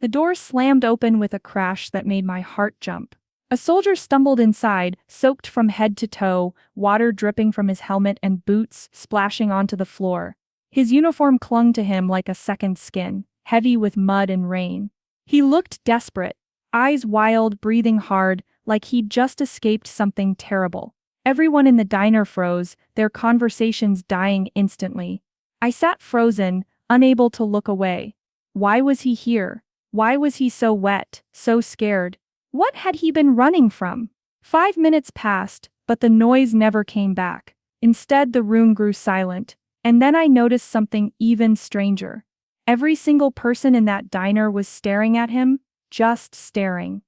The door slammed open with a crash that made my heart jump. A soldier stumbled inside, soaked from head to toe, water dripping from his helmet and boots splashing onto the floor. His uniform clung to him like a second skin, heavy with mud and rain. He looked desperate, eyes wild, breathing hard, like he'd just escaped something terrible. Everyone in the diner froze, their conversations dying instantly. I sat frozen, unable to look away. Why was he here? Why was he so wet, so scared? What had he been running from? 5 minutes passed, but the noise never came back. Instead, the room grew silent, and then I noticed something even stranger. Every single person in that diner was staring at him, just staring.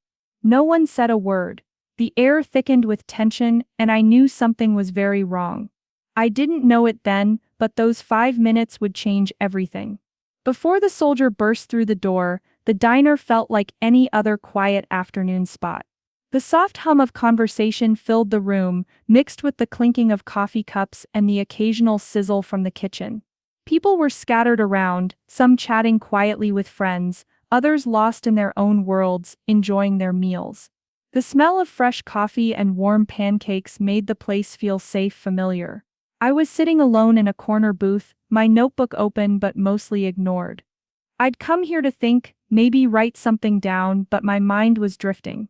No one said a word. The air thickened with tension, and I knew something was very wrong. I didn't know it then, but those 5 minutes would change everything. Before the soldier burst through the door, the diner felt like any other quiet afternoon spot. The soft hum of conversation filled the room, mixed with the clinking of coffee cups and the occasional sizzle from the kitchen. People were scattered around, some chatting quietly with friends, others lost in their own worlds, enjoying their meals. The smell of fresh coffee and warm pancakes made the place feel safe, familiar. I was sitting alone in a corner booth, my notebook open but mostly ignored. I'd come here to think, maybe write something down, but my mind was drifting.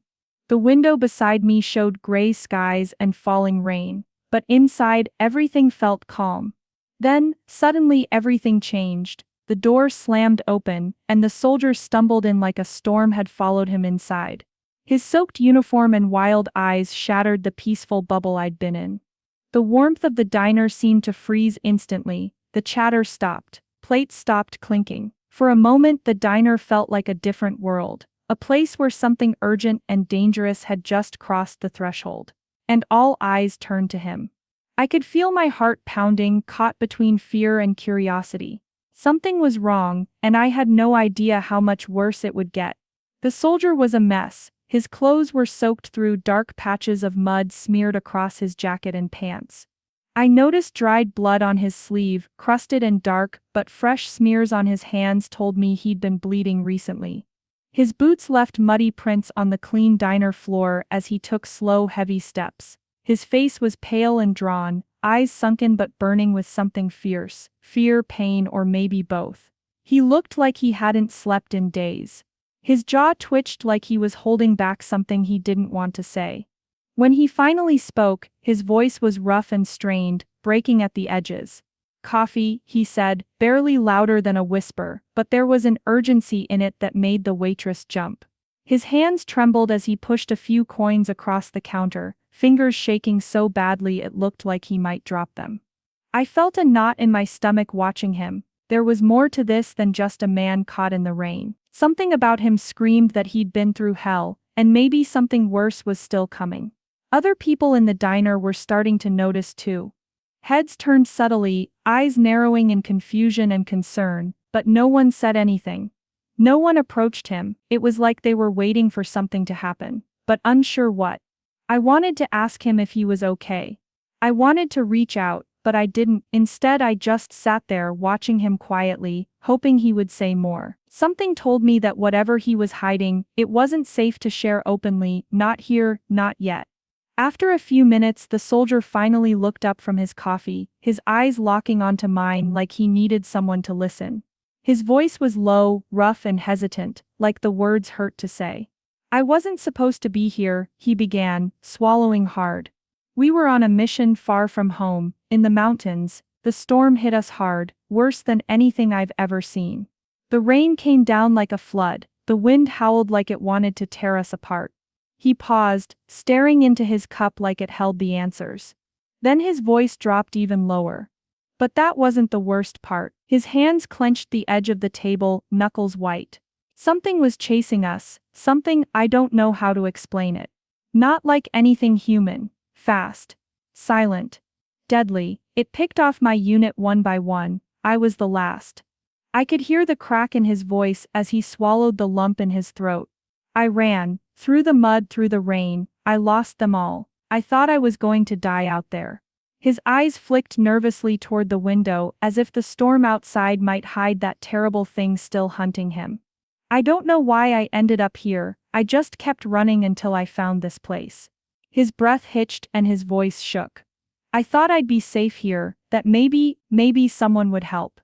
The window beside me showed gray skies and falling rain, but inside everything felt calm. Then, suddenly everything changed. The door slammed open, and the soldier stumbled in like a storm had followed him inside. His soaked uniform and wild eyes shattered the peaceful bubble I'd been in. The warmth of the diner seemed to freeze instantly, the chatter stopped, plates stopped clinking. For a moment the diner felt like a different world, a place where something urgent and dangerous had just crossed the threshold. And all eyes turned to him. I could feel my heart pounding, caught between fear and curiosity. Something was wrong, and I had no idea how much worse it would get. The soldier was a mess. His clothes were soaked through, dark patches of mud smeared across his jacket and pants. I noticed dried blood on his sleeve, crusted and dark, but fresh smears on his hands told me he'd been bleeding recently. His boots left muddy prints on the clean diner floor as he took slow, heavy steps. His face was pale and drawn, eyes sunken but burning with something fierce, fear, pain, or maybe both. He looked like he hadn't slept in days. His jaw twitched like he was holding back something he didn't want to say. When he finally spoke, his voice was rough and strained, breaking at the edges. "Coffee," he said, barely louder than a whisper, but there was an urgency in it that made the waitress jump. His hands trembled as he pushed a few coins across the counter, fingers shaking so badly it looked like he might drop them. I felt a knot in my stomach watching him. There was more to this than just a man caught in the rain. Something about him screamed that he'd been through hell, and maybe something worse was still coming. Other people in the diner were starting to notice too. Heads turned subtly, eyes narrowing in confusion and concern, but no one said anything. No one approached him. It was like they were waiting for something to happen, but unsure what. I wanted to ask him if he was okay. I wanted to reach out, but I didn't. Instead, I just sat there watching him quietly, hoping he would say more. Something told me that whatever he was hiding, it wasn't safe to share openly, not here, not yet. After a few minutes, the soldier finally looked up from his coffee, his eyes locking onto mine like he needed someone to listen. His voice was low, rough and hesitant, like the words hurt to say. "I wasn't supposed to be here," he began, swallowing hard. "We were on a mission far from home, in the mountains. The storm hit us hard, worse than anything I've ever seen. The rain came down like a flood, the wind howled like it wanted to tear us apart." He paused, staring into his cup like it held the answers. Then his voice dropped even lower. But that wasn't the worst part. His hands clenched the edge of the table, knuckles white. Something was chasing us, something, I don't know how to explain it. Not like anything human. Fast. Silent. Deadly. It picked off my unit one by one. I was the last. I could hear the crack in his voice as he swallowed the lump in his throat. I ran. Through the mud, through the rain. I lost them all. I thought I was going to die out there. His eyes flicked nervously toward the window, as if the storm outside might hide that terrible thing still hunting him. I don't know why I ended up here, I just kept running until I found this place. His breath hitched and his voice shook. I thought I'd be safe here, that maybe someone would help.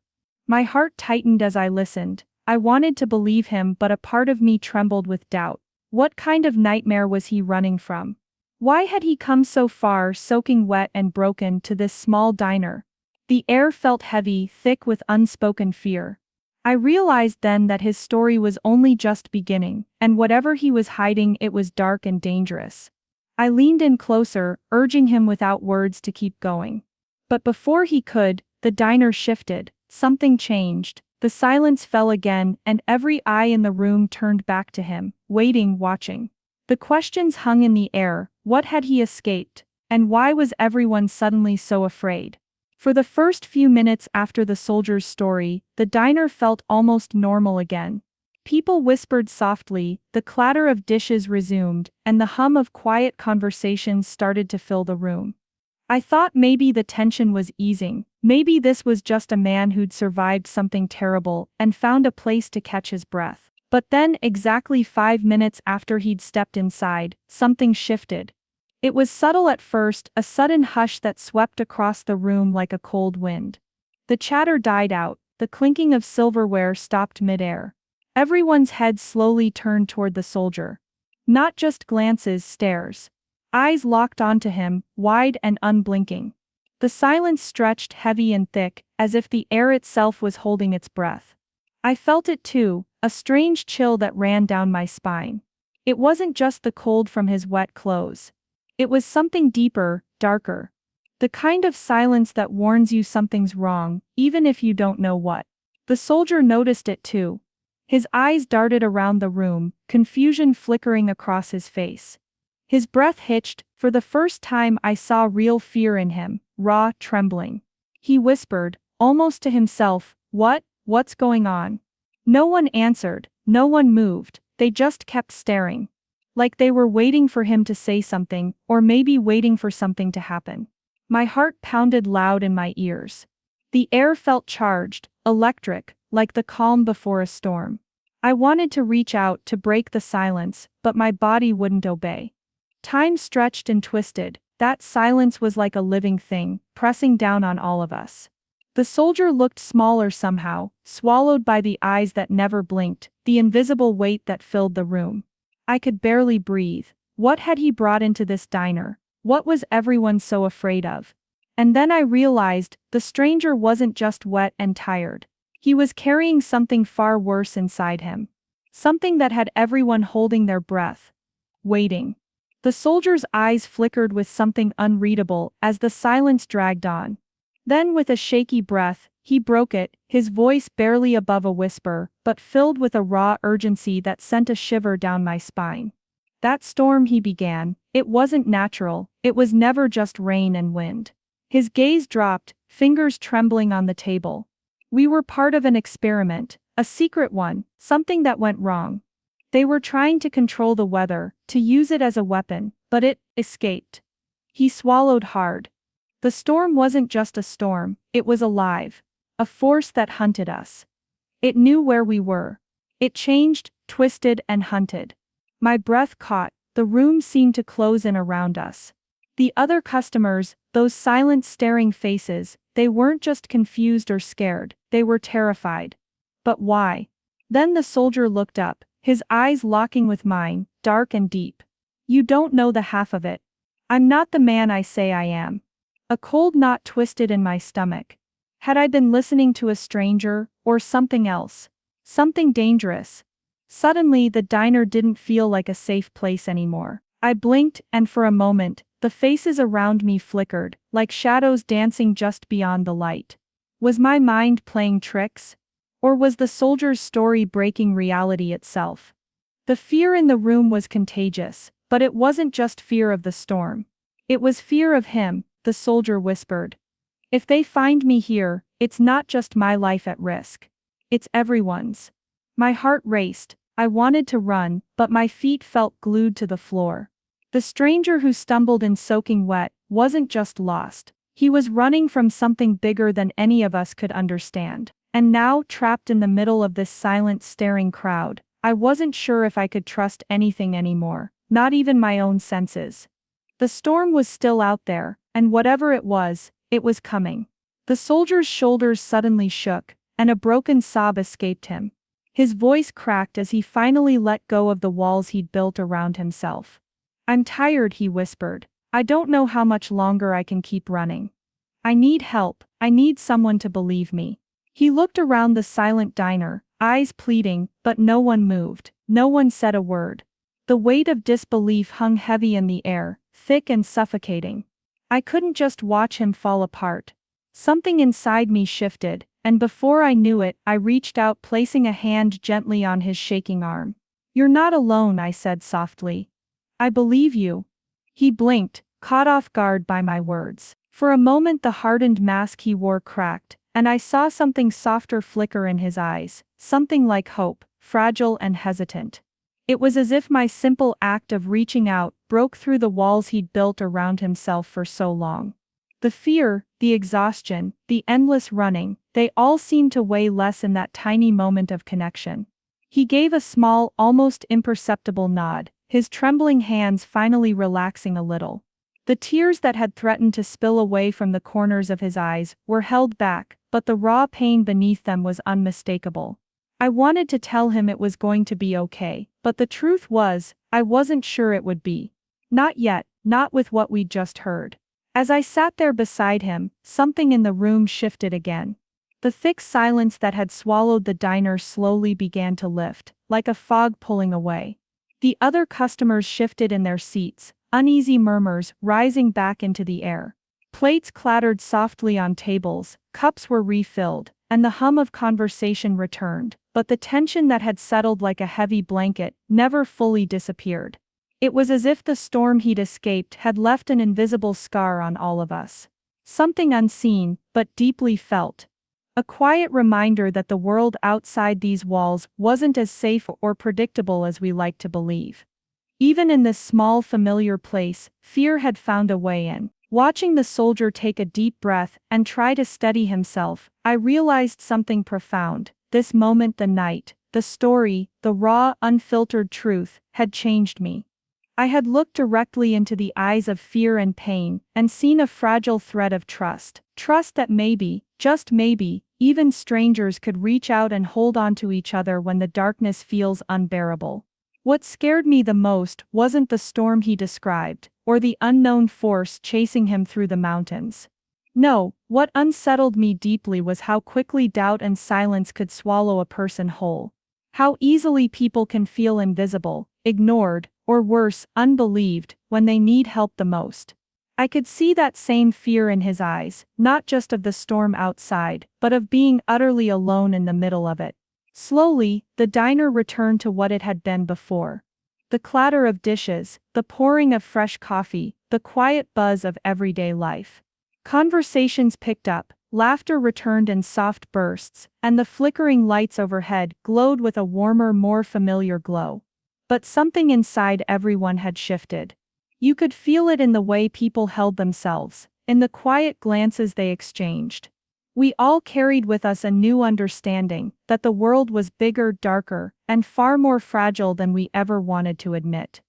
My heart tightened as I listened. I wanted to believe him, but a part of me trembled with doubt. What kind of nightmare was he running from? Why had he come so far, soaking wet and broken, to this small diner? The air felt heavy, thick with unspoken fear. I realized then that his story was only just beginning, and whatever he was hiding, it was dark and dangerous. I leaned in closer, urging him without words to keep going. But before he could, the diner shifted, something changed. The silence fell again, and every eye in the room turned back to him, waiting, watching. The questions hung in the air. What had he escaped? And why was everyone suddenly so afraid? For the first few minutes after the soldier's story, the diner felt almost normal again. People whispered softly, the clatter of dishes resumed, and the hum of quiet conversations started to fill the room. I thought maybe the tension was easing, maybe this was just a man who'd survived something terrible and found a place to catch his breath. But then, exactly 5 minutes after he'd stepped inside, something shifted. It was subtle at first, a sudden hush that swept across the room like a cold wind. The chatter died out, the clinking of silverware stopped midair. Everyone's head slowly turned toward the soldier. Not just glances, stares. Eyes locked onto him, wide and unblinking. The silence stretched heavy and thick, as if the air itself was holding its breath. I felt it too, a strange chill that ran down my spine. It wasn't just the cold from his wet clothes. It was something deeper, darker. The kind of silence that warns you something's wrong, even if you don't know what. The soldier noticed it too. His eyes darted around the room, confusion flickering across his face. His breath hitched. For the first time I saw real fear in him, raw, trembling. He whispered, almost to himself, what's going on? No one answered, no one moved, they just kept staring. Like they were waiting for him to say something, or maybe waiting for something to happen. My heart pounded loud in my ears. The air felt charged, electric, like the calm before a storm. I wanted to reach out to break the silence, but my body wouldn't obey. Time stretched and twisted. That silence was like a living thing, pressing down on all of us. The soldier looked smaller somehow, swallowed by the eyes that never blinked, the invisible weight that filled the room. I could barely breathe. What had he brought into this diner? What was everyone so afraid of? And then I realized, the stranger wasn't just wet and tired. He was carrying something far worse inside him. Something that had everyone holding their breath. Waiting. The soldier's eyes flickered with something unreadable as the silence dragged on. Then with a shaky breath, he broke it, his voice barely above a whisper, but filled with a raw urgency that sent a shiver down my spine. That storm, he began, it wasn't natural, it was never just rain and wind. His gaze dropped, fingers trembling on the table. We were part of an experiment, a secret one, something that went wrong. They were trying to control the weather, to use it as a weapon, but it escaped. He swallowed hard. The storm wasn't just a storm, it was alive. A force that hunted us. It knew where we were. It changed, twisted, and hunted. My breath caught, the room seemed to close in around us. The other customers, those silent staring faces, they weren't just confused or scared, they were terrified. But why? Then the soldier looked up, his eyes locking with mine, dark and deep. You don't know the half of it. I'm not the man I say I am. A cold knot twisted in my stomach. Had I been listening to a stranger, or something else? Something dangerous? Suddenly the diner didn't feel like a safe place anymore. I blinked, and for a moment, the faces around me flickered, like shadows dancing just beyond the light. Was my mind playing tricks? Or was the soldier's story breaking reality itself? The fear in the room was contagious, but it wasn't just fear of the storm. It was fear of him, the soldier whispered. If they find me here, it's not just my life at risk. It's everyone's. My heart raced. I wanted to run, but my feet felt glued to the floor. The stranger who stumbled in soaking wet wasn't just lost. He was running from something bigger than any of us could understand. And now, trapped in the middle of this silent, staring crowd, I wasn't sure if I could trust anything anymore, not even my own senses. The storm was still out there, and whatever it was coming. The soldier's shoulders suddenly shook, and a broken sob escaped him. His voice cracked as he finally let go of the walls he'd built around himself. "I'm tired," he whispered. "I don't know how much longer I can keep running. I need help, I need someone to believe me." He looked around the silent diner, eyes pleading, but no one moved, no one said a word. The weight of disbelief hung heavy in the air, thick and suffocating. I couldn't just watch him fall apart. Something inside me shifted, and before I knew it, I reached out, placing a hand gently on his shaking arm. "You're not alone," I said softly. "I believe you." He blinked, caught off guard by my words. For a moment the hardened mask he wore cracked, and I saw something softer flicker in his eyes, something like hope, fragile and hesitant. It was as if my simple act of reaching out broke through the walls he'd built around himself for so long. The fear, the exhaustion, the endless running, they all seemed to weigh less in that tiny moment of connection. He gave a small, almost imperceptible nod, his trembling hands finally relaxing a little. The tears that had threatened to spill away from the corners of his eyes were held back, but the raw pain beneath them was unmistakable. I wanted to tell him it was going to be okay, but the truth was, I wasn't sure it would be. Not yet, not with what we'd just heard. As I sat there beside him, something in the room shifted again. The thick silence that had swallowed the diner slowly began to lift, like a fog pulling away. The other customers shifted in their seats, uneasy murmurs rising back into the air. Plates clattered softly on tables, cups were refilled, and the hum of conversation returned, but the tension that had settled like a heavy blanket never fully disappeared. It was as if the storm he'd escaped had left an invisible scar on all of us. Something unseen, but deeply felt. A quiet reminder that the world outside these walls wasn't as safe or predictable as we like to believe. Even in this small familiar place, fear had found a way in. Watching the soldier take a deep breath and try to steady himself, I realized something profound. This moment, the night, the story, the raw, unfiltered truth, had changed me. I had looked directly into the eyes of fear and pain, and seen a fragile thread of trust. Trust that maybe, just maybe, even strangers could reach out and hold on to each other when the darkness feels unbearable. What scared me the most wasn't the storm he described, or the unknown force chasing him through the mountains. No, what unsettled me deeply was how quickly doubt and silence could swallow a person whole. How easily people can feel invisible, ignored, or worse, unbelieved, when they need help the most. I could see that same fear in his eyes, not just of the storm outside, but of being utterly alone in the middle of it. Slowly, the diner returned to what it had been before. The clatter of dishes, the pouring of fresh coffee, the quiet buzz of everyday life. Conversations picked up, laughter returned in soft bursts, and the flickering lights overhead glowed with a warmer, more familiar glow. But something inside everyone had shifted. You could feel it in the way people held themselves, in the quiet glances they exchanged. We all carried with us a new understanding that the world was bigger, darker, and far more fragile than we ever wanted to admit.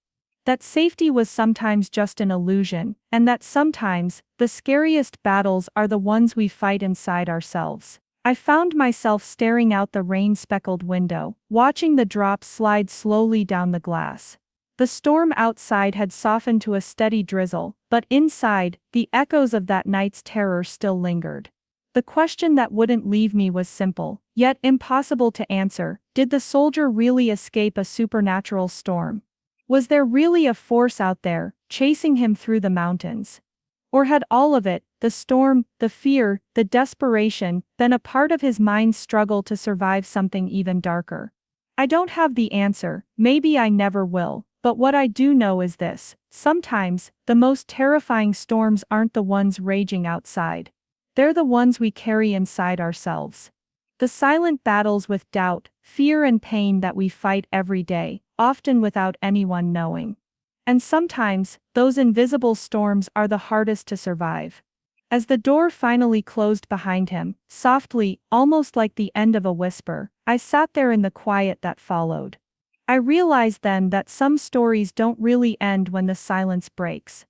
That safety was sometimes just an illusion, and that sometimes, the scariest battles are the ones we fight inside ourselves. I found myself staring out the rain-speckled window, watching the drops slide slowly down the glass. The storm outside had softened to a steady drizzle, but inside, the echoes of that night's terror still lingered. The question that wouldn't leave me was simple, yet impossible to answer. Did the soldier really escape a supernatural storm? Was there really a force out there, chasing him through the mountains? Or had all of it, the storm, the fear, the desperation, been a part of his mind's struggle to survive something even darker? I don't have the answer, maybe I never will, but what I do know is this: sometimes, the most terrifying storms aren't the ones raging outside. They're the ones we carry inside ourselves. The silent battles with doubt, fear and pain that we fight every day, often without anyone knowing. And sometimes, those invisible storms are the hardest to survive. As the door finally closed behind him, softly, almost like the end of a whisper, I sat there in the quiet that followed. I realized then that some stories don't really end when the silence breaks.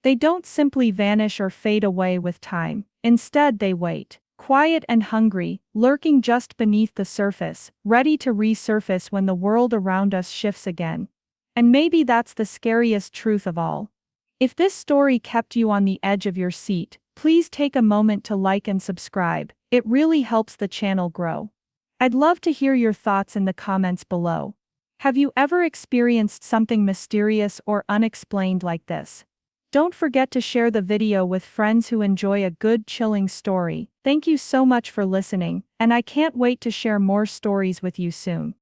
They don't simply vanish or fade away with time. Instead, they wait, quiet and hungry, lurking just beneath the surface, ready to resurface when the world around us shifts again. And maybe that's the scariest truth of all. If this story kept you on the edge of your seat, please take a moment to like and subscribe. It really helps the channel grow. I'd love to hear your thoughts in the comments below. Have you ever experienced something mysterious or unexplained like this? Don't forget to share the video with friends who enjoy a good chilling story. Thank you so much for listening, and I can't wait to share more stories with you soon.